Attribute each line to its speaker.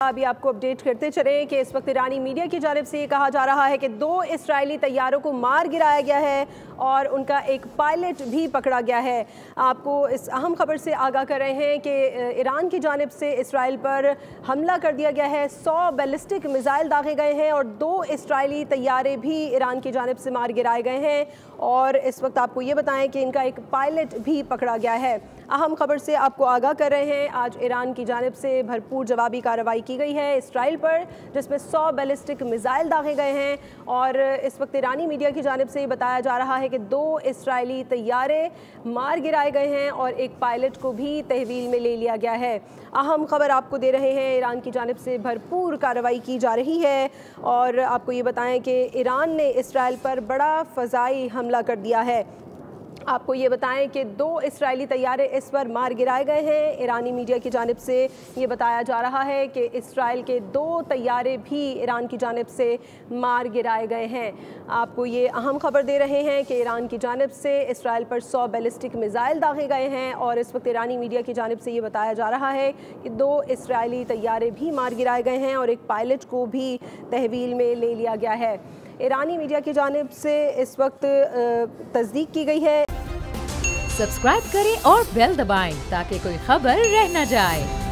Speaker 1: अभी आपको अपडेट करते चले कि इस वक्त ईरानी मीडिया की जानिब से ये कहा जा रहा है कि 2 इस्राएली तैयारों को मार गिराया गया है और उनका एक पायलट भी पकड़ा गया है। आपको इस अहम खबर से आगाह कर रहे हैं कि ईरान की जानिब से इसराइल पर हमला कर दिया गया है। 100 बैलिस्टिक मिसाइल दागे गए हैं और 2 इस्राएली तैयारे भी ईरान की जानिब से मार गिराए गए हैं और इस वक्त आपको ये बताएं कि इनका एक पायलट भी पकड़ा गया है। अहम खबर से आपको आगाह कर रहे हैं, आज ईरान की जानिब से भरपूर जवाबी कार्रवाई की गई है इसराइल पर, जिसमें 100 बैलिस्टिक मिसाइल दागे गए हैं और इस वक्त ईरानी मीडिया की जानिब से बताया जा रहा है कि 2 इस्राएली तैयारे मार गिराए गए हैं और एक पायलट को भी तहवील में ले लिया गया है। अहम खबर आपको दे रहे हैं, ईरान की जानिब से भरपूर कार्रवाई की जा रही है और आपको ये बताएं कि ईरान ने इसराइल पर बड़ा फ़ज़ाई हमला कर दिया है। आपको ये बताएं कि 2 इस्राएली तैयारे इस पर मार गिराए गए हैं। ईरानी मीडिया की जानिब से ये बताया जा रहा है कि इसराइल के 2 तैयारे भी ईरान की जानिब से मार गिराए गए हैं। आपको ये अहम खबर दे रहे हैं कि ईरान की जानिब से इसराइल पर 100 बैलिस्टिक मिसाइल दागे गए हैं और इस वक्त ईरानी मीडिया की जानिब से ये बताया जा रहा है कि 2 इस्राएली तैयारे भी मार गिराए गए हैं और एक पायलट को भी तहवील में ले लिया गया है। ईरानी मीडिया की जानिब से इस वक्त तस्दीक की गई है।
Speaker 2: सब्सक्राइब करें और बेल दबाएं ताकि कोई खबर रह न जाए।